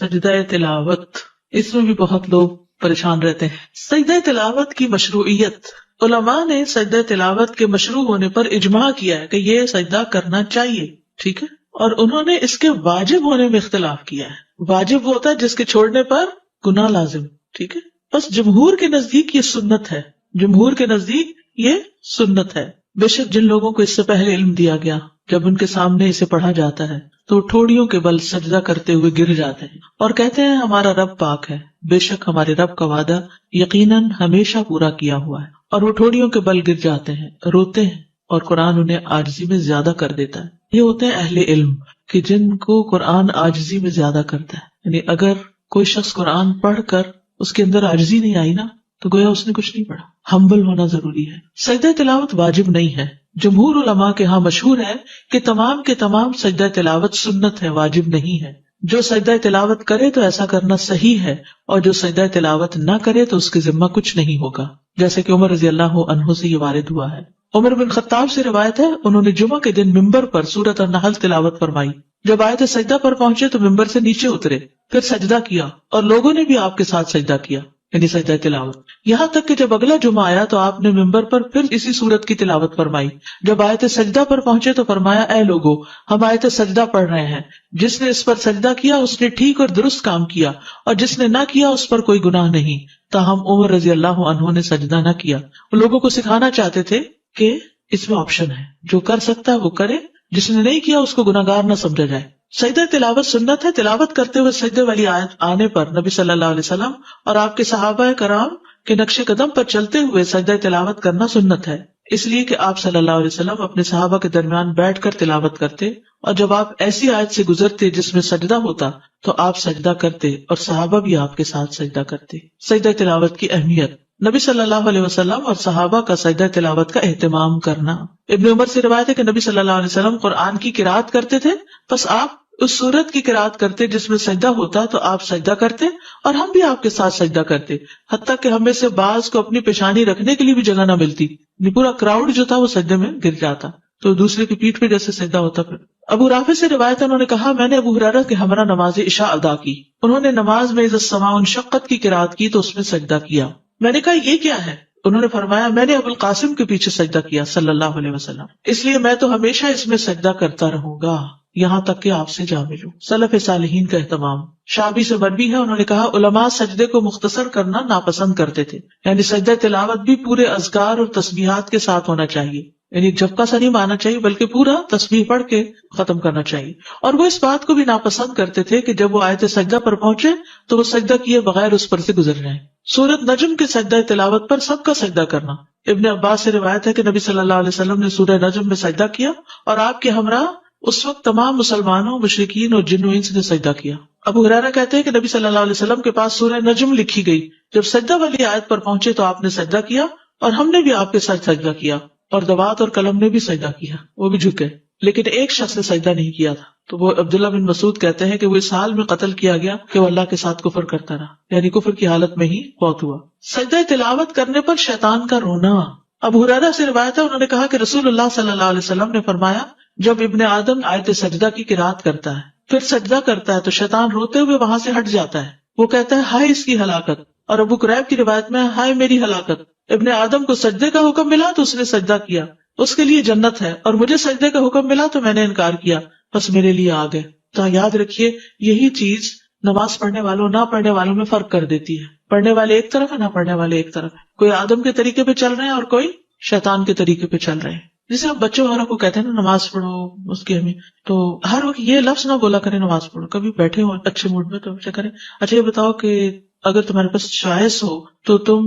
سجدہ تلاوت، اس میں بھی بہت لوگ پریشان رہتے ہیں. سجدہ تلاوت کی مشروعیت، علماء نے سجدہ تلاوت کے مشروع ہونے پر اجماع کیا ہے کہ یہ سجدہ کرنا چاہیے، ٹھیک ہے، اور انہوں نے اس کے واجب ہونے میں اختلاف کیا ہے. واجب وہ ہوتا ہے جس کے چھوڑنے پر گناہ لازم، ٹھیک ہے. بس جمہور کے نزدیک یہ سنت ہے، جمہور کے نزدیک یہ سنت ہے. بے شک جن لوگوں کو اس سے پہلے علم دیا گیا، جب ان کے سامنے اسے پڑھا جاتا ہے تو ٹھوڑیوں کے بل سجدہ کرتے ہوئے گر جاتے ہیں اور کہتے ہیں ہمارا رب پاک ہے، بے شک ہمارے رب کا وعدہ یقیناً ہمیشہ پورا کیا ہوا ہے. اور وہ ٹھوڑیوں کے بل گر جاتے ہیں، روتے ہیں، اور قرآن انہیں عاجزی میں زیادہ کر دیتا ہے. یہ ہوتے ہیں اہل علم کہ جن کو قرآن عاجزی میں زیادہ کرتا ہے. یعنی اگر کوئی شخص قرآن پڑھ کر اس کے اندر عاجزی نہیں آئی نا تو گویا اس نے کچھ نہیں پڑھا. ہمبل ہونا ضروری ہے. سجدہ تلاوت واجب نہیں ہے. جمہور علماء کے ہاں مشہور ہے کہ تمام کے تمام سجدہ تلاوت سنت ہے، واجب نہیں ہے. جو سجدہ تلاوت کرے تو ایسا کرنا صحیح ہے، اور جو سجدہ تلاوت نہ کرے تو اس کے ذمہ کچھ نہیں ہوگا، جیسے کہ عمر رضی اللہ عنہ سے یہ وارد ہوا ہے. عمر بن خطاب سے روایت ہے، انہوں نے جمعہ کے دن ممبر پر سورۃ النحل تلاوت فرمائی. جب آیت سجدہ پر پہنچے تو ممبر سے نیچے اترے، پھر سجدہ کیا، اور لوگوں نے بھی آپ کے ساتھ سجدہ کیا، یعنی سجدہ تلاوت. یہاں تک کہ جب اگلا جمعہ آیا تو آپ نے ممبر پر پھر اسی سورت کی تلاوت فرمائی. جب آیت سجدہ پر پہنچے تو فرمایا، اے لوگو، ہم آیت سجدہ پڑھ رہے ہیں، جس نے اس پر سجدہ کیا اس نے ٹھیک اور درست کام کیا، اور جس نے نہ کیا اس پر کوئی گناہ نہیں. تاہم عمر رضی اللہ عنہ نے سجدہ نہ کیا. وہ لوگوں کو سکھانا چاہتے تھے کہ اس میں آپشن ہے، جو کر سکتا ہے وہ کرے، جس نے نہیں کیا اس کو گناہگار نہ سمجھا جائے. سجدہ تلاوت سنت ہے. تلاوت کرتے ہوئے سجدے والی آیت آنے پر نبی صلی اللہ علیہ وسلم اور آپ کے صحابہ کرام کے نقش قدم پر چلتے ہوئے سجدہ تلاوت کرنا سنت ہے، اس لیے کہ آپ صلی اللہ علیہ وسلم اپنے صحابہ کے درمیان بیٹھ کر تلاوت کرتے، اور جب آپ ایسی آیت سے گزرتے جس میں سجدہ ہوتا تو آپ سجدہ کرتے اور صحابہ بھی آپ کے ساتھ سجدہ کرتے. سجدہ تلاوت کی اہمیت، نبی صلی اللہ علیہ وسلم اور صحابہ کا سجدہ تلاوت کا اہتمام کرنا. ابن عمر سے روایت ہے کہ نبی صلی اللہ علیہ وسلم قرآن کی قرات کرتے تھے، بس آپ اس سورت کی قرات کرتے جس میں سجدہ ہوتا تو آپ سجدہ کرتے اور ہم بھی آپ کے ساتھ سجدہ کرتے، حتیٰ کہ ہمیں سے بعض کو اپنی پیشانی رکھنے کے لیے بھی جگہ نہ ملتی. پورا کراؤڈ جو تھا وہ سجدے میں گر جاتا تو دوسرے کی پیٹھ پہ جیسے سجدہ ہوتا. پھر ابو رافع سے روایت ہے، انہوں نے کہا میں نے ابو ہریرہ کے ہمراہ نماز عشاء ادا کی. انہوں نے نماز میں اذا السماء انشقت کی قرات کی تو اس میں سجدہ کیا. میں نے کہا یہ کیا ہے؟ انہوں نے فرمایا میں نے ابو القاسم کے پیچھے سجدہ کیا صلی اللہ علیہ وسلم، اس لیے میں تو ہمیشہ اس میں سجدہ کرتا رہوں گا یہاں تک کہ آپ سے جا ملوں. سلف صالحین کا اہتمام. شعبی سے مروی ہے، انہوں نے کہا علماء سجدے کو مختصر کرنا ناپسند کرتے تھے، یعنی سجدہ تلاوت بھی پورے اذکار اور تسبیحات کے ساتھ ہونا چاہیے، یعنی جھپکا سا نہیں مارنا چاہیے بلکہ پورا تسبیح پڑھ کے ختم کرنا چاہیے. اور وہ اس بات کو بھی ناپسند کرتے تھے کہ جب وہ آیت سجدہ پر پہنچے تو وہ سجدہ کیے بغیر اس پر سے گزر جائیں. سورۃ نجم کے سجدہ تلاوت پر سب کا سجدہ کرنا. ابن عباس سے روایت ہے کہ نبی صلی اللہ علیہ وسلم نے سورہ نجم میں سجدہ کیا اور آپ کے ہمراہ اس وقت تمام مسلمانوں، مشرکین اور جن و انس نے سجدہ کیا. ابو ہریرہ کہتے ہیں کہ نبی صلی اللہ علیہ وسلم کے پاس سورہ نجم لکھی گئی، جب سجدہ والی آیت پر پہنچے تو آپ نے سجدہ کیا اور ہم نے بھی آپ کے ساتھ سجدہ کیا، اور دوات اور قلم نے بھی سجدہ کیا، وہ بھی جھکے، لیکن ایک شخص نے سجدہ نہیں کیا تھا. تو وہ عبداللہ بن مسعود کہتے ہیں کہ وہ اس حال میں قتل کیا گیا کہ وہ اللہ کے ساتھ کفر کرتا رہا، یعنی کفر کی حالت میں ہی فوت ہوا. سجدہ تلاوت کرنے پر شیطان کا رونا. ابو ہریرہ سے روایت ہے، انہوں نے کہا کہ رسول اللہ صلی اللہ علیہ وسلم نے فرمایا جب ابن آدم آیت سجدہ کی قرات کرتا ہے پھر سجدہ کرتا ہے تو شیطان روتے ہوئے وہاں سے ہٹ جاتا ہے. وہ کہتا ہے ہائے اس کی ہلاکت. اور ابو قریب کی روایت میں ہائے میری ہلاکت. ابن آدم کو سجدے کا حکم ملا تو اس نے سجدہ کیا، اس کے لیے جنت ہے، اور مجھے سجدے کا حکم ملا تو میں نے انکار کیا، بس میرے لیے آ گئے. تو یاد رکھیے یہی چیز نماز پڑھنے والوں نہ پڑھنے والوں میں فرق کر دیتی ہے. پڑھنے والے ایک طرف ہے، نہ پڑھنے والے ایک طرف ہے. کوئی آدم کے طریقے پہ چل رہے ہیں اور کوئی شیطان کے طریقے پہ چل رہے ہیں. جسے آپ بچوں والوں کو کہتے ہیں نا نماز پڑھو اس کی ہمیں، تو ہر وقت یہ لفظ نہ بولا کریں نماز پڑھو. کبھی بیٹھے ہو اچھے موڈ میں تو کریں اچھا یہ بتاؤ کہ اگر تمہارے پاس چوائس ہو تو تم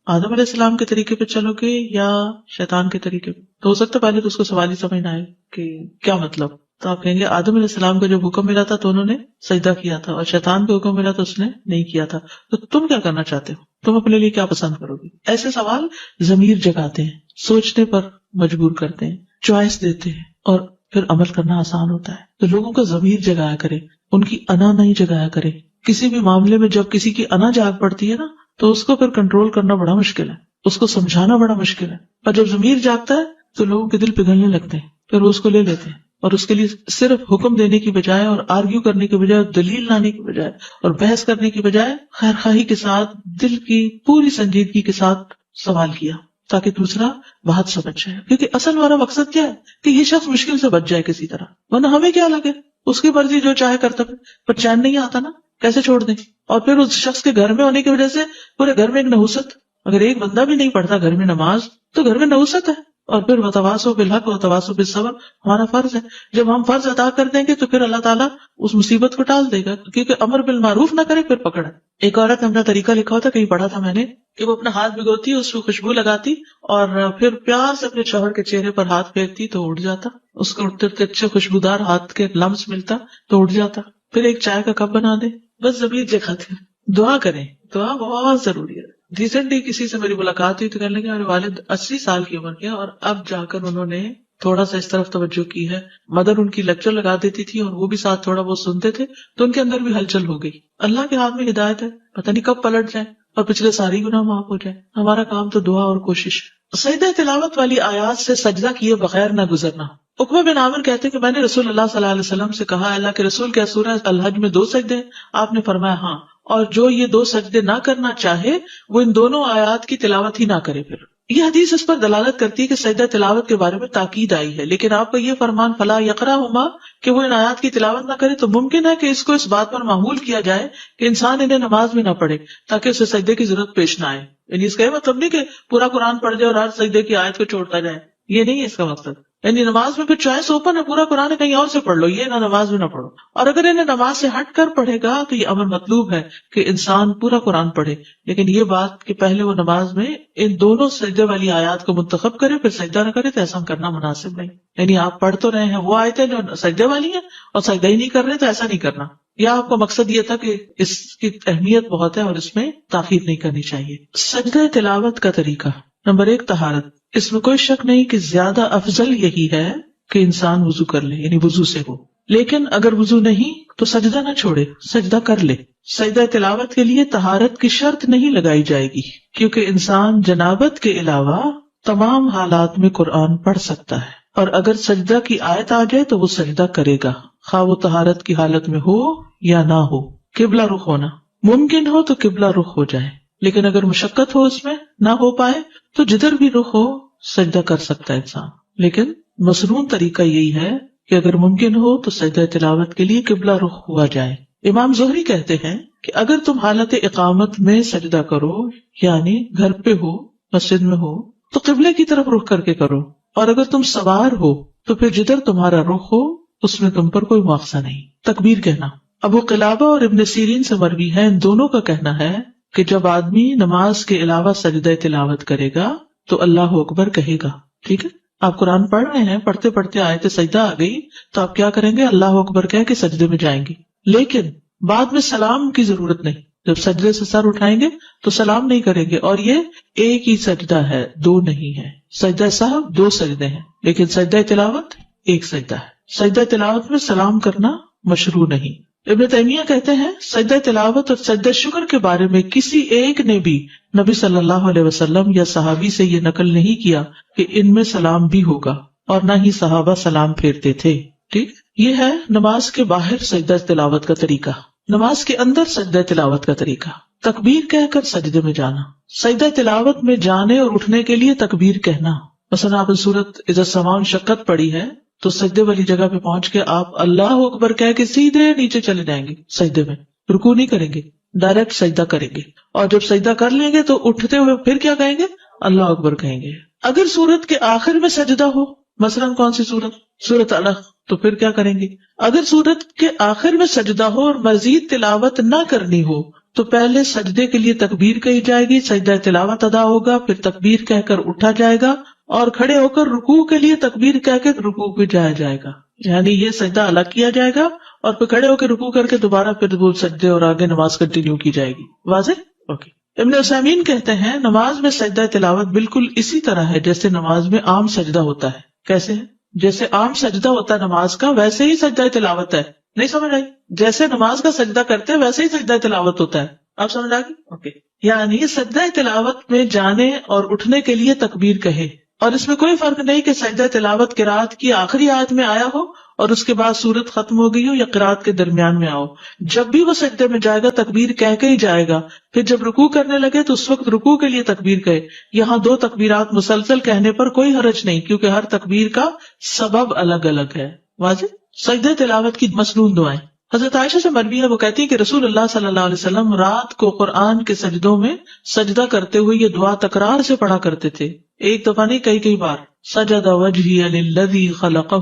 آدم علیہ السلام کے طریقے پہ چلو گے یا شیطان کے طریقے پہ؟ تو ہو سکتا ہے پہلے تو اس کو سوال ہی سمجھ نہ آئے کہ کیا مطلب. تو آپ کہیں گے آدم علیہ السلام کا جب حکم ملا تھا تو انہوں نے سجدہ کیا تھا، اور شیطان کا حکم ملا تو اس نے نہیں کیا تھا، تو تم کیا کرنا چاہتے ہو؟ تم اپنے لیے کیا پسند کرو گے؟ ایسے سوال ضمیر جگاتے ہیں، سوچنے پر مجبور کرتے ہیں، چوائس دیتے ہیں، اور پھر عمل کرنا آسان ہوتا ہے. تو لوگوں کا ضمیر جگایا کرے، ان کی انا نہیں جگایا کرے. کسی بھی معاملے میں جب کسی کی انا جاگ پڑتی ہے نا تو اس کو پھر کنٹرول کرنا بڑا مشکل ہے، اس کو سمجھانا بڑا مشکل ہے. اور جب ضمیر جاگتا ہے تو لوگوں کے دل پگھلنے لگتے ہیں، پھر وہ اس کو لے لیتے ہیں. اور اس کے لیے صرف حکم دینے کی بجائے اور آرگیو کرنے کی بجائے اور دلیل لانے کی بجائے اور بحث کرنے کی بجائے خیر خواہی کے ساتھ دل کی پوری سنجیدگی کے ساتھ سوال کیا تاکہ دوسرا بات سمجھ جائے. کیونکہ اصل ہمارا مقصد کیا ہے کہ یہ شخص مشکل سے بچ جائے کسی طرح, ورنہ ہمیں کیا لگے اس کی مرضی جو چاہے کرتا ہے, پر چین نہیں آتا نا, کیسے چھوڑ دیں. اور پھر اس شخص کے گھر میں ہونے کی وجہ سے پورے گھر میں ایک نحوست, اگر ایک بندہ بھی نہیں پڑھتا گھر میں نماز تو گھر میں نحوست ہے. اور پھر وتواصوا بالحق وتواصوا بالصبر ہمارا فرض ہے. جب ہم فرض ادا کر دیں گے تو پھر اللہ تعالیٰ اس مصیبت کو ٹال دے گا, کیونکہ امر بالمعروف نہ کرے پھر پکڑ. ایک عورت نے اپنا طریقہ لکھا ہوتا, کہیں پڑھا تھا میں نے, کہ وہ اپنا ہاتھ بھگوتی, اس کو خوشبو لگاتی اور پھر پیار سے اپنے شوہر کے چہرے پر ہاتھ پھیرتی تو اٹھ جاتا, اس کو اٹھتے اٹھتے اچھے خوشبودار ہاتھ کے لمس ملتا تو اٹھ جاتا. پھر ایک چائے کا کپ بنا دے, بس ضمیر جگاتے. دعا کریں, دعا بہت ضروری ہے. ریسنٹلی کسی سے میری ملاقات ہوئی تو کہنے لگے میرے والد 80 سال کی عمر کے اور اب جا کر انہوں نے تھوڑا سا اس طرف توجہ کی ہے. مدر ان کی لیکچر لگا دیتی تھی اور وہ بھی ساتھ تھوڑا بہت سنتے تھے, تو ان کے اندر بھی ہلچل ہو گئی. اللہ کے ہاتھ میں ہدایت ہے, پتہ نہیں کب پلٹ جائے اور پچھلے ساری گناہ معاف ہو جائے. ہمارا کام تو دعا اور کوشش. سجدہ تلاوت والی آیات سے سجدہ کیے بغیر نہ گزرنا. عقبہ بن عامر کہتے کہ میں نے رسول اللہ صلی اللہ علیہ وسلم سے کہا, اللہ کے رسول کیا سورہ الحج میں 2 سجدے ہیں؟ آپ نے فرمایا ہاں, اور جو یہ 2 سجدے نہ کرنا چاہے وہ ان دونوں آیات کی تلاوت ہی نہ کرے. پھر یہ حدیث اس پر دلالت کرتی ہے کہ سجدہ تلاوت کے بارے میں تاکید آئی ہے, لیکن آپ کا یہ فرمان فلا یقرأہما کہ وہ ان آیات کی تلاوت نہ کرے, تو ممکن ہے کہ اس کو اس بات پر معمول کیا جائے کہ انسان انہیں نماز میں نہ پڑھے تاکہ اسے سجدے کی ضرورت پیش نہ آئے. یعنی اس کا مطلب نہیں کہ پورا قرآن پڑھ جائے اور ہر سجدے کی آیت کو چھوڑتا جائے, یہ نہیں ہے اس کا مقصد. یعنی نماز میں پھر چوائس اوپن ہے, پورا قرآن کہیں اور سے پڑھ لو, یہ نہ نماز میں نہ پڑھو. اور اگر انہیں نماز سے ہٹ کر پڑھے گا تو یہ امر مطلوب ہے کہ انسان پورا قرآن پڑھے, لیکن یہ بات کہ پہلے وہ نماز میں ان دونوں سجدے والی آیات کو منتخب کرے پھر سجدہ نہ کرے, تو ایسا کرنا مناسب نہیں. یعنی آپ پڑھ تو رہے ہیں وہ آیتیں جو سجدے والی ہیں اور سجدہ ہی نہیں کر رہے, تو ایسا نہیں کرنا. یا آپ کا مقصد یہ تھا کہ اس کی اہمیت بہت ہے اور اس میں تاخیر نہیں کرنی چاہیے. سجدہ تلاوت کا طریقہ. نمبر 1 طہارت. اس میں کوئی شک نہیں کہ زیادہ افضل یہی ہے کہ انسان وضو کر لے, یعنی وضو سے ہو. لیکن اگر وضو نہیں تو سجدہ نہ چھوڑے, سجدہ کر لے. سجدہ تلاوت کے لیے طہارت کی شرط نہیں لگائی جائے گی, کیونکہ انسان جنابت کے علاوہ تمام حالات میں قرآن پڑھ سکتا ہے, اور اگر سجدہ کی آیت آ جائے تو وہ سجدہ کرے گا, خواہ وہ طہارت کی حالت میں ہو یا نہ ہو. قبلہ رخ ہونا ممکن ہو تو قبلہ رخ ہو جائے, لیکن اگر مشقت ہو اس میں نہ ہو پائے تو جدھر بھی رخ ہو سجدہ کر سکتا ہے انسان. لیکن مسنون طریقہ یہی ہے کہ اگر ممکن ہو تو سجدہ تلاوت کے لیے قبلہ رخ ہوا جائے. امام زہری کہتے ہیں کہ اگر تم حالت اقامت میں سجدہ کرو, یعنی گھر پہ ہو, مسجد میں ہو, تو قبلے کی طرف رخ کر کے کرو, اور اگر تم سوار ہو تو پھر جدھر تمہارا رخ ہو اس میں تم پر کوئی مواخذہ نہیں. تکبیر کہنا. ابو قلابہ اور ابن سیرین سے مروی ہے, ان دونوں کا کہنا ہے کہ جب آدمی نماز کے علاوہ سجدہ تلاوت کرے گا تو اللہ اکبر کہے گا. ٹھیک ہے, آپ قرآن پڑھ رہے ہیں, پڑھتے پڑھتے آیت سجدہ آ گئی تو آپ کیا کریں گے, اللہ اکبر کہہ کے سجدے میں جائیں گے. لیکن بعد میں سلام کی ضرورت نہیں. جب سجدے سے سر اٹھائیں گے تو سلام نہیں کریں گے, اور یہ ایک ہی سجدہ ہے, 2 نہیں ہے. سجدہ صاحب 2 سجدے ہیں, لیکن سجدہ تلاوت 1 سجدہ ہے. سجدہ تلاوت میں سلام کرنا مشروع نہیں. ابن تیمیہ کہتے ہیں سجدہ تلاوت اور سجدہ شکر کے بارے میں کسی ایک نے بھی نبی صلی اللہ علیہ وسلم یا صحابی سے یہ نقل نہیں کیا کہ ان میں سلام بھی ہوگا, اور نہ ہی صحابہ سلام پھیرتے تھے. ٹھیک, یہ ہے نماز کے باہر سجدہ تلاوت کا طریقہ. نماز کے اندر سجدہ تلاوت کا طریقہ. تکبیر کہہ کر سجدے میں جانا. سجدہ تلاوت میں جانے اور اٹھنے کے لیے تکبیر کہنا. مثلا آپ سورت اذا السماء انشقت پڑھی ہے تو سجدے والی جگہ پہ پہنچ کے آپ اللہ اکبر کہہ کے سیدھے نیچے چلے جائیں گے سجدے میں, رکوع نہیں کریں گے, ڈائریکٹ سجدہ کریں گے. اور جب سجدہ کر لیں گے تو اٹھتے ہوئے پھر کیا کہیں گے, اللہ اکبر کہیں گے. اگر سورت کے آخر میں سجدہ ہو, مثلاً کون سی سورت, سورت علق, تو پھر کیا کریں گے. اگر سورت کے آخر میں سجدہ ہو اور مزید تلاوت نہ کرنی ہو تو پہلے سجدے کے لیے تکبیر کہی جائے گی, سجدہ تلاوت ادا ہوگا, پھر تکبیر کہہ کر اٹھا جائے گا, اور کھڑے ہو کر رکوع کے لیے تکبیر کہہ کے رکوع پہ جایا جائے گا. یعنی یہ سجدہ الگ کیا جائے گا اور پھر کھڑے ہو کے رکوع کر کے دوبارہ پھر وہ سجدے اور آگے نماز کنٹینیو کی جائے گی. واضح؟ اوکے. ابن عثیمین کہتے ہیں نماز میں سجدہ تلاوت بالکل اسی طرح ہے جیسے نماز میں عام سجدہ ہوتا ہے. کیسے ہے؟ جیسے عام سجدہ ہوتا ہے نماز کا, ویسے ہی سجدہ تلاوت ہے. نہیں سمجھ آئی؟ جیسے نماز کا سجدہ کرتے ہیں ویسے ہی سجدہ تلاوت ہوتا ہے. آپ سمجھ آ گئی؟ اوکے. یعنی سجدہ تلاوت میں جانے اور اٹھنے کے لیے تکبیر کہے, اور اس میں کوئی فرق نہیں کہ سجدہ تلاوت قرات کی آخری آیت میں آیا ہو اور اس کے بعد سورت ختم ہو گئی ہو یا قرات کے درمیان میں آؤ، جب بھی وہ سجدے میں جائے گا تکبیر کہہ کے ہی جائے گا. پھر جب رکوع کرنے لگے تو اس وقت رکوع کے لیے تکبیر کہے. یہاں 2 تکبیرات مسلسل کہنے پر کوئی حرج نہیں، کیونکہ ہر تکبیر کا سبب الگ الگ ہے. واضح. سجدہ تلاوت کی مسنون دعائیں. حضرت عائشہ سے مروی ہے، وہ کہتی ہے کہ رسول اللہ صلی اللہ علیہ وسلم رات کو قرآن کے سجدوں میں سجدہ کرتے ہوئے یہ دعا تکرار سے پڑھا کرتے تھے، ایک دفعہ نہیں کئی بار. سجد وجہی للذی خلقہ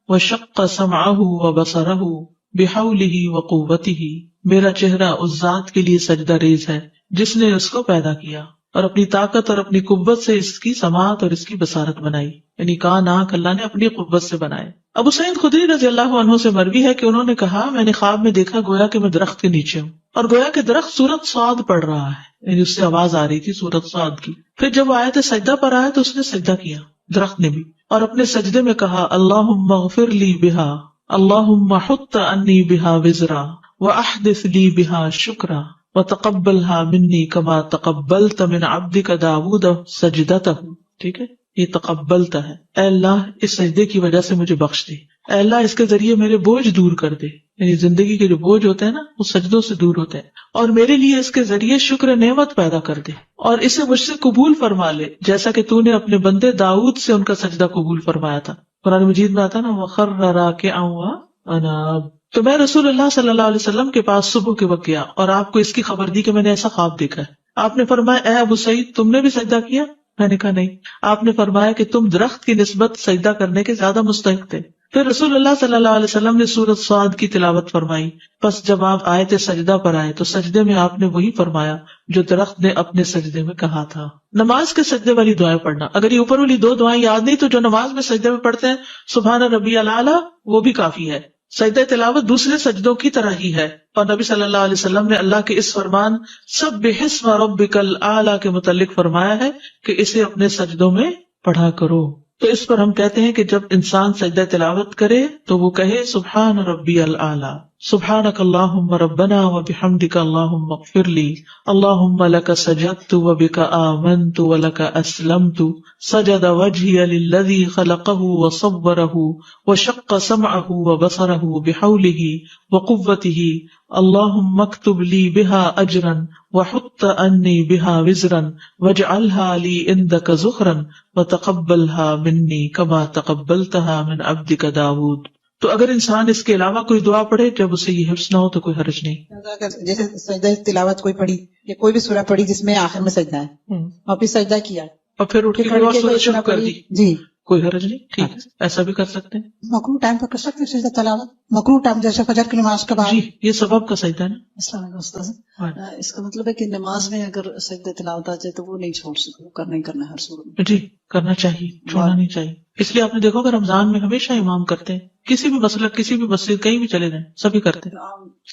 وشق سمعہ وبصرہ بحولہ وقوتہ، میرا چہرہ اس ذات کے لیے سجدہ ریز ہے جس نے اس کو پیدا کیا اور اپنی طاقت اور اپنی قوت سے اس کی سماعت اور اس کی بصارت بنائی، یعنی کان آنکھ اللہ نے اپنی قوت سے بنائے. ابو سعید خدری رضی اللہ عنہ سے مروی ہے کہ انہوں نے کہا میں نے خواب میں دیکھا گویا کہ میں درخت کے نیچے ہوں اور گویا کہ درخت سورت صاد پڑھ رہا ہے، یعنی اس سے آواز آ رہی تھی سورت صاد کی. پھر جب وہ آیت سجدہ پر آیا تو اس نے سجدہ کیا، درخت نے بھی، اور اپنے سجدے میں کہا اللہم اغفر لی بہا، اللہم حط انی بہا وزرا واحدث لی بہا شکرا وتقبلها منی کما تقبلت من عبدک داود سجدتہ. ٹھیک ہے، یہ تقبلتا ہے، اے اللہ اس سجدے کی وجہ سے مجھے بخش دے، اے اللہ اس کے ذریعے میرے بوجھ دور کر دے، یعنی زندگی کے جو بوجھ ہوتے ہیں نا وہ سجدوں سے دور ہوتے ہیں، اور میرے لیے اس کے ذریعے شکر نعمت پیدا کر دے اور اسے مجھ سے قبول فرما لے، جیسا کہ تو نے اپنے بندے داؤد سے ان کا سجدہ قبول فرمایا تھا. قرآن مجید میں آتا نا وَخَرَّ رَاكِعًا وَأَنَابَ. تو میں رسول اللہ صلی اللہ علیہ وسلم کے پاس صبح کے وقت گیا اور آپ کو اس کی خبر دی کہ میں نے ایسا خواب دیکھا ہے. آپ نے فرمایا اے ابو سعید تم نے بھی سجدہ کیا؟ میں نے کہا نہیں. آپ نے فرمایا کہ تم درخت کی نسبت سجدہ کرنے کے زیادہ مستحق تھے. پھر رسول اللہ صلی اللہ علیہ وسلم نے سورۃ صاد کی تلاوت فرمائی. پس جب آپ آیت سجدہ پر آئے تو سجدے میں آپ نے وہی فرمایا جو درخت نے اپنے سجدے میں کہا تھا. نماز کے سجدے والی دعائیں پڑھنا، اگر یہ اوپر والی 2 دعائیں یاد نہیں تو جو نماز میں سجدے میں پڑھتے ہیں سبحان ربی الاعلی وہ بھی کافی ہے. سجدہ تلاوت دوسرے سجدوں کی طرح ہی ہے، اور نبی صلی اللہ علیہ وسلم نے اللہ کے اس فرمان سبح اسم ربک الاعلی کے متعلق فرمایا ہے کہ اسے اپنے سجدوں میں پڑھا کرو. تو اس پر ہم کہتے ہیں کہ جب انسان سجدہ تلاوت کرے تو وہ کہے سبحان ربی الاعلی، سبحانک اللہم ربنا وبحمدک اللہم اغفر لی، اللہم لک سجدت وبک آمنت ولک اسلمت، سجد وجہی للذی خلقہ وصورہ وشق سمعہ وبصرہ بحولہ وقوتہ، اللہم اکتب لی بہا اجرا وحط انی بہا وزرا واجعلہا لی عندک ذخرا وتقبلہا منی کما تقبلتہا من عبدک داود. تو اگر انسان اس کے علاوہ کوئی دعا پڑھے جب اسے یہ حفظ نہ ہو تو کوئی حرج نہیں. جیسے سجدہ تلاوت کوئی پڑھی یا کوئی بھی سورہ پڑھی جس میں آخر میں سجدہ ہے اور پھر سجدہ کیا اور پھر اٹھ کے اور سورہ شروع کر دی، جی کوئی حرج نہیں. ٹھیک ہے، ایسا بھی کر سکتے ہیں. مکروہ ٹائم پر کر سکتے ہیں سجدہ تلاوت، مکروہ ٹائم جیسے فجر کی نماز کے بعد. جی یہ سبب کا سجدہ ہے نا. السلام علیکم استاذ. اس کا مطلب ہے کہ نماز میں اگر سجدہ تلاوت آ جائے تو وہ نہیں چھوڑ سکتے، وہ کرنا ہی کرنا ہے ہر صورت میں. جی کرنا چاہیے، چھوڑنا نہیں چاہیے. اس لیے آپ نے دیکھو کہ رمضان میں ہمیشہ امام کرتے ہیں، کسی بھی مسلک کسی بھی مسجد کہیں بھی چلے جائیں سبھی کرتے ہیں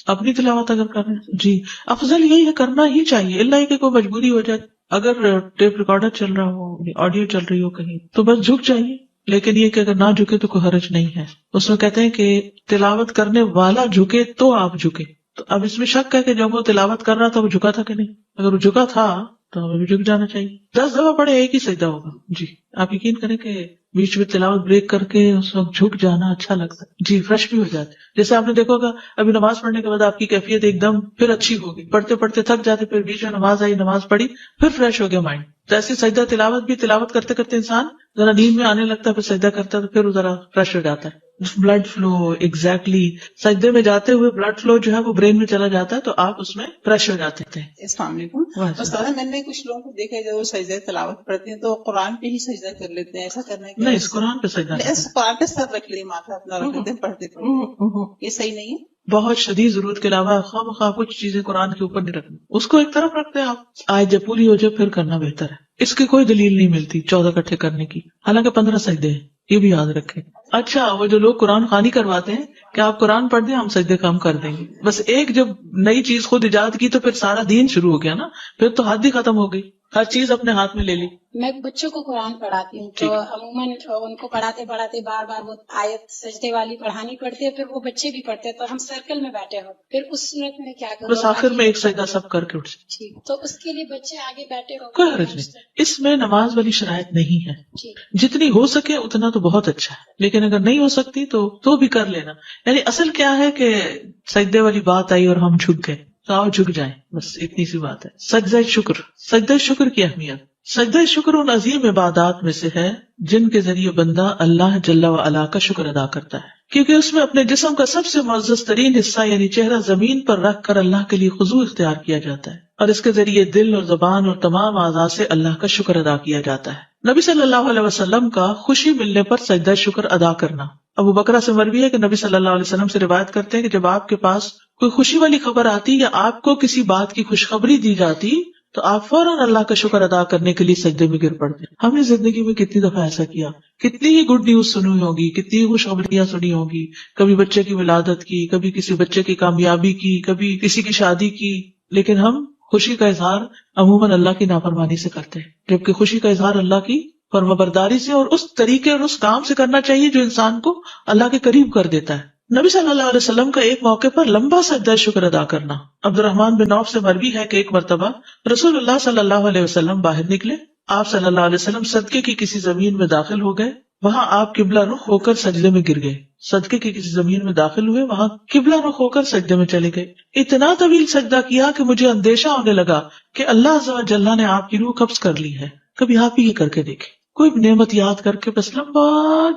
اپنی تلاوت اگر کر رہے ہیں. جی افضل یہی ہے، کرنا ہی چاہیے، اللہ کہ کوئی مجبوری ہو جائے. اگر ٹیپ ریکارڈر چل رہا ہو، آڈیو چل رہی ہو کہیں تو بس جھک جائیے، لیکن یہ کہ اگر نہ جھکے تو کوئی حرج نہیں ہے. اس میں کہتے ہیں کہ تلاوت کرنے والا جھکے تو آپ جھکے. تو اب اس میں شک ہے کہ جب وہ تلاوت کر رہا تھا وہ جھکا تھا کہ نہیں. اگر وہ جھکا تھا تو ہمیں بھی جھک جانا چاہیے. 10 دفعہ پڑھے ایک ہی سجدہ ہوگا. جی آپ یقین کریں کہ بیچ میں تلاوت بریک کر کے اس وقت جھک جانا اچھا لگتا ہے. جی فریش بھی ہو جاتے. جیسے آپ نے دیکھو گا ابھی نماز پڑھنے کے بعد آپ کی کیفیت ایک دم پھر اچھی ہوگی، پڑھتے پڑھتے تھک جاتے، پھر بیچ میں نماز آئی، نماز پڑھی، پھر فریش ہو گیا مائنڈ. تو ایسی سجدہ تلاوت بھی، تلاوت کرتے کرتے انسان ذرا نیند میں آنے لگتا ہے، پھر سجدہ کرتا ہے تو پھر ذرا فریش ہو جاتا ہے. بلڈ فلو ایگزیکٹلی سجدے میں جاتے ہوئے بلڈ فلو جو ہے وہ برین میں چلا جاتا ہے تو آپ اس میں فریش ہو جاتے تھے. السلام علیکم استاد. میں نے کچھ لوگوں کو دیکھا جب وہ سجدہ تلاوت پڑھتے ہیں تو قرآن پہ ہی سجدہ کر لیتے ہیں، ایسا کرنا ہے نہیں، اس قرآن پہ سجدہ قرآن پہ سر رکھ لیے، ماتھا اپنا رکھ لیتے ہیں پڑھتے پڑھتے، یہ صحیح نہیں ہے. بہت شدید ضرورت کے علاوہ خواہ مخواہ کچھ چیزیں قرآن کے اوپر نہیں رکھنی، اس کو ایک طرف رکھتے ہیں آپ. آج جب پوری ہو جائے پھر کرنا بہتر ہے. اس کی کوئی دلیل نہیں ملتی 14 اکٹھے کرنے کی، حالانکہ 15 سجدے ہیں، یہ بھی یاد رکھیں. اچھا وہ جو لوگ قرآن خوانی کرواتے ہیں کہ آپ قرآن پڑھ دیں ہم سجدے کم کر دیں گے، بس ایک جب نئی چیز خود ایجاد کی تو پھر سارا دین شروع ہو گیا نا، پھر تو حد ہی ختم ہو گئی. ہر چیز اپنے ہاتھ میں لے لی. میں بچوں کو قرآن پڑھاتی ہوں تو عموماً ان کو پڑھاتے پڑھاتے بار بار وہ آیت سجدے والی پڑھانی پڑتی ہے، پھر وہ بچے بھی پڑھتے ہیں تو ہم سرکل میں بیٹھے ہو، پھر اس صورت میں کیا کروں؟ بس آخر میں ایک سجدہ سب کر کے اٹھ جائے. ٹھیک، تو اس کے لیے بچے آگے بیٹھے ہو، کوئی حرج نہیں. اس میں نماز والی شرائط نہیں ہے. جتنی ہو سکے اتنا تو بہت اچھا ہے، لیکن اگر نہیں ہو سکتی تو بھی کر لینا. یعنی اصل کیا ہے کہ سجدے والی بات آئی اور ہم جھک گئے تو آؤ جھک جائیں، بس اتنی سی بات ہے. سجدہ شکر. سجدہ شکر کی اہمیت. سجدہ شکر ان عظیم عبادات میں سے ہے جن کے ذریعے بندہ اللہ جل و علا کا شکر ادا کرتا ہے، کیونکہ اس میں اپنے جسم کا سب سے معزز ترین حصہ یعنی چہرہ زمین پر رکھ کر اللہ کے لیے خضوع اختیار کیا جاتا ہے، اور اس کے ذریعے دل اور زبان اور تمام اعضاء سے اللہ کا شکر ادا کیا جاتا ہے. نبی صلی اللہ علیہ وسلم کا خوشی ملنے پر سجدہ شکر ادا کرنا. ابو بکرہ سے مروی ہے کہ نبی صلی اللہ علیہ وسلم سے روایت کرتے ہیں کہ جب آپ کے پاس کوئی خوشی والی خبر آتی یا آپ کو کسی بات کی خوشخبری دی جاتی تو آپ فوراً اللہ کا شکر ادا کرنے کے لیے سجدے میں گر پڑتے. ہم نے زندگی میں کتنی دفعہ ایسا کیا، کتنی ہی گڈ نیوز سنی ہوگی، کتنی ہی خوشخبریاں سنی ہوگی، کبھی بچے کی ولادت کی، کبھی کسی بچے کی کامیابی کی، کبھی کسی کی شادی کی، لیکن ہم خوشی کا اظہار عموماً اللہ کی نافرمانی سے کرتے ہیں، جبکہ خوشی کا اظہار اللہ کی فرمانبرداری سے اور اس طریقے اور اس کام سے کرنا چاہیے جو انسان کو اللہ کے قریب کر دیتا ہے. نبی صلی اللہ علیہ وسلم کا ایک موقع پر لمبا سجدہ شکر ادا کرنا. عبد الرحمن بن عوف سے مروی ہے کہ ایک مرتبہ رسول اللہ صلی اللہ علیہ وسلم باہر نکلے. آپ صلی اللہ علیہ وسلم صدقے کی کسی زمین میں داخل ہو گئے، وہاں آپ قبلہ رخ ہو کر سجدے میں گر گئے. صدقے کی کسی زمین میں داخل ہوئے، وہاں قبلہ رخ ہو کر سجدے میں چلے گئے. اتنا طویل سجدہ کیا کہ مجھے اندیشہ ہونے لگا کہ اللہ عز و جل نے آپ کی روح قبض کر لی ہے. کبھی آپ ہی یہ کر کے دیکھیں، کوئی نعمت یاد کر کے بس لمبا،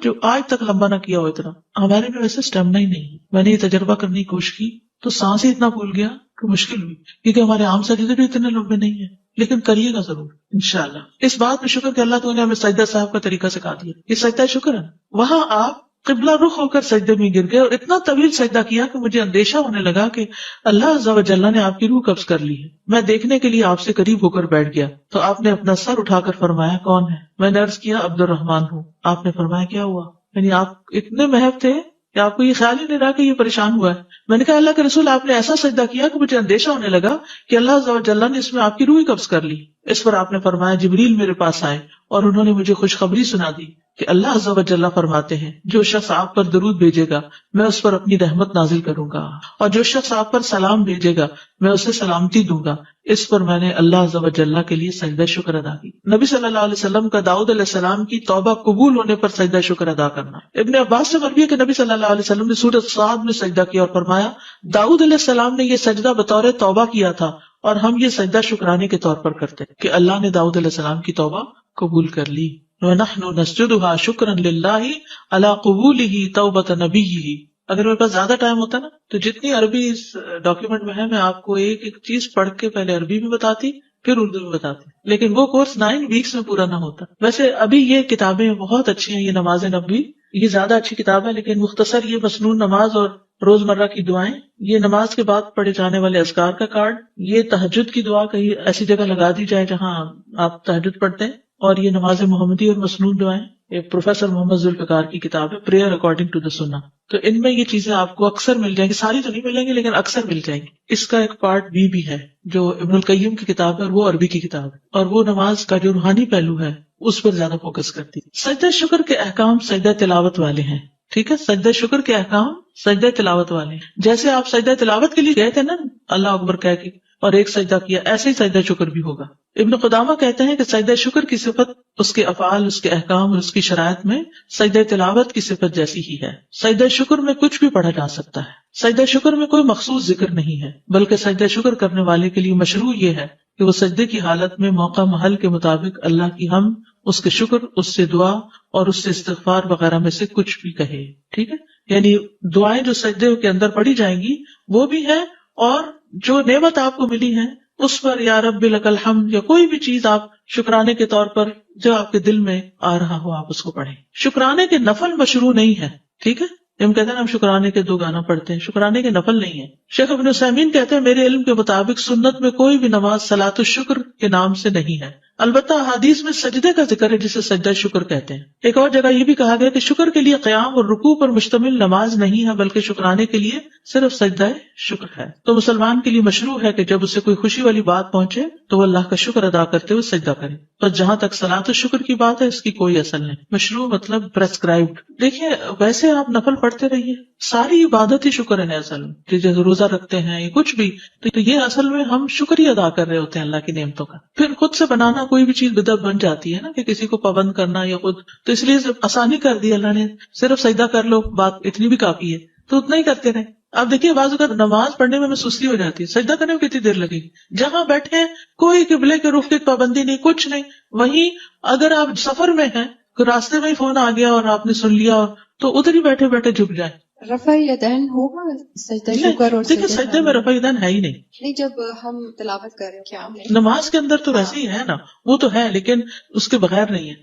جو آج تک لمبا نہ کیا ہو اتنا. ہمارے میں ویسے اسٹیمنا ہی نہیں. میں نے یہ تجربہ کرنے کی کوشش کی تو سانس ہی اتنا بھول گیا کہ مشکل ہوئی، کیونکہ ہمارے عام سجدے بھی اتنے لمبے نہیں ہیں. لیکن کریے گا ضرور انشاءاللہ. اس بات میں شکر کہ اللہ تعالیٰ نے ہمیں سجدہ صاحب کا طریقہ سکھا دیا، یہ سجدہ شکر ہے. وہاں آپ قبلہ رخ ہو کر سجدے میں گر گئے اور اتنا طویل سجدہ کیا کہ مجھے اندیشہ ہونے لگا کہ اللہ عز و جل نے آپ کی روح قبض کر لی ہے. میں دیکھنے کے لیے آپ سے قریب ہو کر بیٹھ گیا تو آپ نے اپنا سر اٹھا کر فرمایا کون ہے؟ میں نے عرض کیا عبد الرحمن ہوں. آپ نے فرمایا کیا ہوا؟ یعنی آپ اتنے محب تھے کہ آپ کو یہ خیال ہی نہیں رہا کہ یہ پریشان ہوا ہے. میں نے کہا اللہ کے رسول آپ نے ایسا سجدہ کیا کہ مجھے اندیشہ ہونے لگا کہ اللہ عز و جل نے اس میں آپ کی روح قبض کر لی. اس پر آپ نے فرمایا جبریل میرے پاس آئے اور انہوں نے مجھے خوشخبری سنا دی کہ اللہ عز و جل فرماتے ہیں جو شخص آپ پر درود بھیجے گا میں اس پر اپنی رحمت نازل کروں گا، اور جو شخص آپ پر سلام بھیجے گا میں اسے سلامتی دوں گا. اس پر میں نے اللہ عز و جل کے لیے سجدہ شکر ادا کی. نبی صلی اللہ علیہ وسلم کا داؤد علیہ السلام کی توبہ قبول ہونے پر سجدہ شکر ادا کرنا. ابن عباس سے مروی ہے کہ نبی صلی اللہ علیہ وسلم نے سورۃ صاد میں سجدہ کیا اور فرمایا داؤد علیہ السلام نے یہ سجدہ بطور توبہ کیا تھا اور ہم یہ سجدہ شکرانے کے طور پر کرتے ہیں کہ اللہ نے داؤد علیہ السلام کی توبہ قبول کر لی. وَنَحْنُ نَسْجُدُهَا شُكْرًا لِلَّهِ عَلَى قُبُولِهِ تَوْبَةَ نَبِيِّهِ. اگر میرے پاس زیادہ ٹائم ہوتا نا تو جتنی عربی اس ڈاکیومنٹ میں ہے میں آپ کو ایک ایک چیز پڑھ کے پہلے عربی میں بتاتی پھر اردو میں بتاتی، لیکن وہ کورس 9 ویکس میں پورا نہ ہوتا. ویسے ابھی یہ کتابیں بہت اچھی ہیں، یہ نماز نبوی یہ زیادہ اچھی کتاب ہے، لیکن مختصر یہ مسنون نماز اور روزمرہ کی دعائیں، یہ نماز کے بعد پڑھے جانے والے اذکار کا کارڈ، یہ تہجد کی دعا کہیں ایسی جگہ لگا دی جائے جہاں آپ تہجد پڑھتے ہیں، اور یہ نماز محمدی اور مسنون دعائیں. یہ پروفیسر محمد ذوالفقار کی کتاب ہے پریئر اکارڈنگ ٹو دا سنہ. تو ان میں یہ چیزیں آپ کو اکثر مل جائیں گی، ساری تو نہیں ملیں گی لیکن اکثر مل جائیں گی. اس کا ایک پارٹ بھی ہے جو ابن القیم کی کتاب ہے اور وہ عربی کی کتاب ہے، اور وہ نماز کا جو روحانی پہلو ہے اس پر زیادہ فوکس کرتی. سجدہ شکر کے احکام سجدہ تلاوت والے ہیں. ٹھیک ہے، سجدہ شکر کے احکام سجدہ تلاوت والے ہیں. جیسے آپ سجدہ تلاوت کے لیے گئے تھے نا اللہ اکبر کہہ کے اور ایک سجدہ کیا، ایسے ہی سجدہ شکر بھی ہوگا. ابن قدامہ کہتے ہیں کہ سجدہ شکر کی صفت اس کے افعال، اس کے احکام اور اس کی شرائط میں سجدہ تلاوت کی صفت جیسی ہی ہے. سجدہ شکر میں کچھ بھی پڑھا جا سکتا ہے. سجدہ شکر میں کوئی مخصوص ذکر نہیں ہے، بلکہ سجدہ شکر کرنے والے کے لیے مشروع یہ ہے کہ وہ سجدے کی حالت میں موقع محل کے مطابق اللہ کی حمد، اس کے شکر، اس سے دعا اور اس سے استغفار وغیرہ میں سے کچھ بھی کہے. ٹھیک ہے، یعنی دعائیں جو سجدے کے اندر پڑھی جائیں گی وہ بھی ہیں، اور جو نعمت آپ کو ملی ہے اس پر یا رب لک الحمد یا کوئی بھی چیز آپ شکرانے کے طور پر جو آپ کے دل میں آ رہا ہو آپ اس کو پڑھیں. شکرانے کے نفل مشروع نہیں ہے. ٹھیک ہے، ہم کہتے ہیں ہم شکرانے کے 2 گانا پڑھتے ہیں، شکرانے کے نفل نہیں ہے. شیخ ابن عثیمین کہتے ہیں میرے علم کے مطابق سنت میں کوئی بھی نماز صلاۃ الشکر کے نام سے نہیں ہے، البتہ حدیث میں سجدے کا ذکر ہے جسے سجدہ شکر کہتے ہیں۔ ایک اور جگہ یہ بھی کہا گیا کہ شکر کے لیے قیام اور رکوع پر مشتمل نماز نہیں ہے بلکہ شکرانے کے لیے صرف سجدہ شکر ہے۔ تو مسلمان کے لیے مشروع ہے کہ جب اسے کوئی خوشی والی بات پہنچے تو وہ اللہ کا شکر ادا کرتے ہوئے سجدہ کرے، بس جہاں تک صلاۃ الشکر کی بات ہے اس کی کوئی اصل نہیں۔ مشروع مطلب پرسکرائبڈ۔ دیکھیے ویسے آپ نفل پڑھتے رہیے، ساری عبادت ہی شکر ہے اصل میں، جیسے روزہ رکھتے ہیں یا کچھ بھی، تو یہ اصل میں ہم شکر ہی ادا کر رہے ہوتے ہیں اللہ کی نعمتوں کا۔ پھر خود سے بنانا کوئی بھی چیز بدعت بن جاتی ہے نا، کہ کسی کو پابند کرنا یا خود، تو اس لیے آسانی کر دی اللہ نے، صرف سجدہ کر لو، بات اتنی بھی کافی ہے، تو اتنا ہی کرتے رہے۔ اب دیکھیے بعض اوقات نماز پڑھنے میں سستی ہو جاتی ہے، سجدہ کرنے میں کتنی دیر لگے گی، جہاں بیٹھے ہیں کوئی قبلے کے رخ کی پابندی نہیں، کچھ نہیں۔ وہیں اگر آپ سفر میں ہیں، راستے میں ہی فون آ گیا اور آپ نے سن لیا تو ادھر ہی بیٹھے بیٹھے جھک جائیں۔ رفع یدین ہوگا سجدہ شکر اور دیکھیے سجدے میں رفع یدین ہے ہی نہیں، نہیں جب ہم تلاوت کر رہے ہیں کیا ہے نماز کے اندر تو ویسے ہی ہے نا، وہ تو ہے لیکن اس کے بغیر نہیں ہے،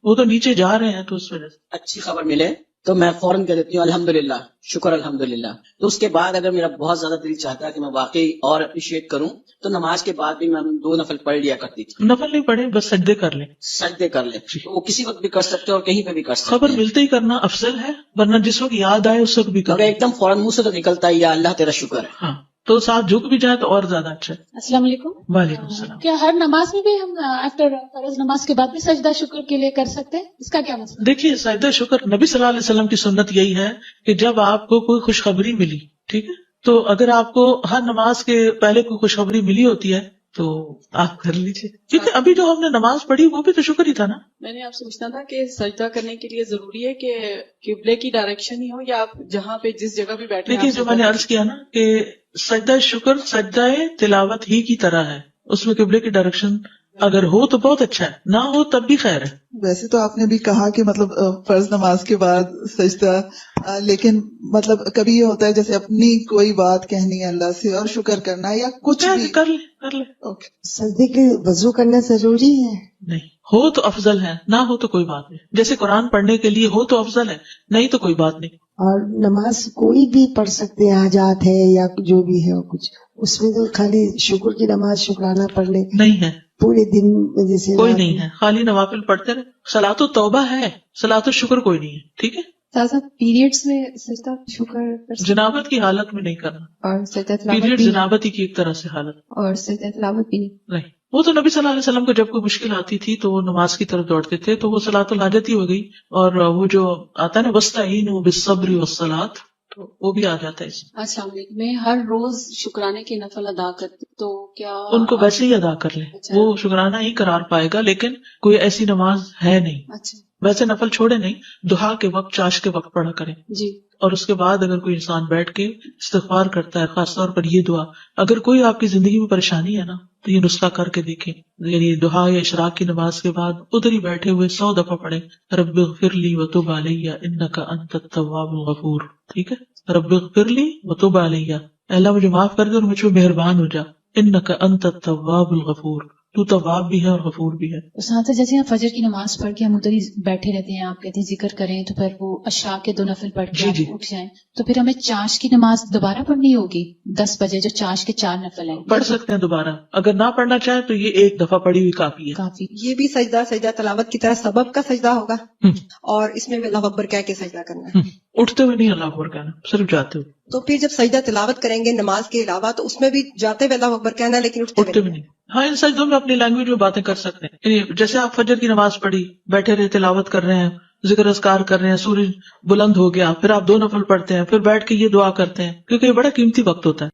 وہ تو نیچے جا رہے ہیں تو اس وجہ سے۔ اچھی خبر ملے تو میں فوراً کہہ دیتی ہوں الحمدللہ، شکر الحمدللہ۔ تو اس کے بعد اگر میرا بہت زیادہ دل چاہتا ہے کہ میں واقعی اور اپریشیٹ کروں تو نماز کے بعد بھی میں 2 نفل پڑھ لیا کرتی تھی۔ نفل نہیں پڑھے، بس سجدے کر لیں، سجدے کر لیں، تو وہ کسی وقت بھی کر سکتے اور کہیں پہ بھی کر سکتے خبر ہیں۔ ملتے ہی کرنا افضل ہے، ورنہ جس وقت یاد آئے اس وقت بھی اگر کریں۔ ایک دم فوراً منہ سے تو نکلتا ہی یا اللہ تیرا شکر ہے۔ ہاں تو ساتھ جھک بھی جائے تو اور زیادہ اچھا ہے۔ السلام علیکم۔ وعلیکم السلام۔ کیا ہر نماز میں بھی ہم آفٹر فرض نماز کے بعد بھی سجدہ شکر کے لیے کر سکتے ہیں؟ اس کا کیا مسئلہ؟ دیکھیے سجدہ شکر نبی صلی اللہ علیہ وسلم کی سنت یہی ہے کہ جب آپ کو کوئی خوشخبری ملی، ٹھیک ہے، تو اگر آپ کو ہر نماز کے پہلے کوئی خوشخبری ملی ہوتی ہے تو آپ کر لیجیے، کیونکہ ابھی جو ہم نے نماز پڑھی وہ بھی تو شکر ہی تھا نا۔ میں نے آپ سے پوچھنا تھا کہ سجدہ کرنے کے لیے ضروری ہے کہ قبلے کی ڈائریکشن ہی ہو یا آپ جہاں پہ جس جگہ بھی بیٹھے ہیں؟ دیکھیے جو میں نے عرض کیا نا کہ سجدہ شکر سجدہ تلاوت ہی کی طرح ہے، اس میں قبلے کی ڈائریکشن اگر ہو تو بہت اچھا ہے، نہ ہو تب بھی خیر ہے۔ ویسے تو آپ نے بھی کہا کہ مطلب فرض نماز کے بعد سجدہ، لیکن مطلب کبھی یہ ہوتا ہے جیسے اپنی کوئی بات کہنی ہے اللہ سے اور شکر کرنا ہے یا کچھ بھی، کر لے۔ سجدے کے وضو کرنا ضروری ہے؟ نہیں ہو تو افضل ہے، نہ ہو تو کوئی بات نہیں، جیسے قرآن پڑھنے کے لیے ہو تو افضل ہے، نہیں تو کوئی بات نہیں۔ اور نماز کوئی بھی پڑھ سکتے ہیں، حاجات ہے یا جو بھی ہے کچھ، اس میں تو خالی شکر کی نماز شکرانہ پڑھ لے نہیں ہے، پورے دن جیسے کوئی نہیں ہے، خالی نوافل پڑھتے رہے، صلاۃ التوبہ ہے، صلاۃ الشکر کوئی نہیں ہے، ٹھیک ہے۔ پیریڈز میں سجدہ شکر کر سکتے جنابت کی حالت میں نہیں کرنا، اور سجدہ تلاوت پیریڈ بھی جنابت ہی کی ایک طرح سے حالت اور سجدہ تلاوت بھی نہیں۔ وہ تو نبی صلی اللہ علیہ وسلم کو جب کوئی مشکل آتی تھی تو وہ نماز کی طرف دوڑتے تھے، تو وہ صلاۃ الحاجت ہی ہو گئی، اور وہ جو آتا ہے نا وَاسْتَعِینُوا بِالصَّبْرِ وَالصَّلَاةِ، تو وہ بھی آ جاتا ہے اس میں۔ السلام علیکم۔ میں ہر روز شکرانے کے نفل ادا کرتی تو کیا ان کو ویسے ہی ادا کر لیں، اچھا۔ وہ شکرانہ ہی قرار پائے گا، لیکن کوئی ایسی نماز ہے نہیں، اچھا ویسے نفل چھوڑے نہیں، دہا کے وقت چاش کے وقت پڑھا کریں، جی۔ اور اس کے بعد اگر کوئی انسان بیٹھ کے استغفار کرتا ہے، خاص طور پر یہ دعا، اگر کوئی آپ کی زندگی میں پریشانی ہے نا تو یہ نسخہ کر کے دیکھیں، یعنی دعا یا اشراق کی نماز کے بعد ادھر ہی بیٹھے ہوئے 100 دفعہ پڑھیں رب اغفر لی وتب علی انک انت التواب الغفور، ٹھیک ہے، رب اغفر لی وتب علی، اللہ مجھے معاف کر دے اور مجھ پہ مہربان ہو جا، انک انت التواب الغفور، تو تواب بھی ہے اور غفور بھی ہے۔ ساتھ جیسے ہم فجر کی نماز پڑھ کے ہم ادھر ہی بیٹھے رہتے ہیں، آپ کہتے ہیں ذکر کریں، تو پھر وہ عشاء کے 2 نفل پڑھ کے جی۔ آپ اٹھ جائیں، تو پھر ہمیں چاش کی نماز دوبارہ پڑھنی ہوگی 10 بجے جو چاش کے 4 نفل ہیں؟ پڑھ سکتے ہیں دوبارہ، اگر نہ پڑھنا چاہے تو یہ ایک دفعہ پڑھی ہوئی کافی ہے۔ کافی۔ یہ بھی سجدہ تلاوت کی طرح سبب کا سجدہ ہوگا، اور اس میں اللہ اکبر کہہ کے سجدہ کرنا ہے، اٹھتے ہوئے نہیں اللہ اکبر کہنا، صرف جاتے ہوئے۔ تو پھر جب سجدہ تلاوت کریں گے نماز کے علاوہ تو اس میں بھی جاتے ہوئے اللہ اکبر کہنا ہے، لیکن اٹھتے اٹھتے ہوئے نہیں۔ ہاں ان سجدوں میں اپنی لینگویج میں باتیں کر سکتے ہیں، یعنی جیسے آپ فجر کی نماز پڑھی، بیٹھے رہے تلاوت کر رہے ہیں، ذکر اذکار کر رہے ہیں، سورج بلند ہو گیا، پھر آپ 2 نفل پڑھتے ہیں، پھر بیٹھ کے یہ دعا کرتے ہیں، کیونکہ یہ بڑا قیمتی وقت ہوتا ہے۔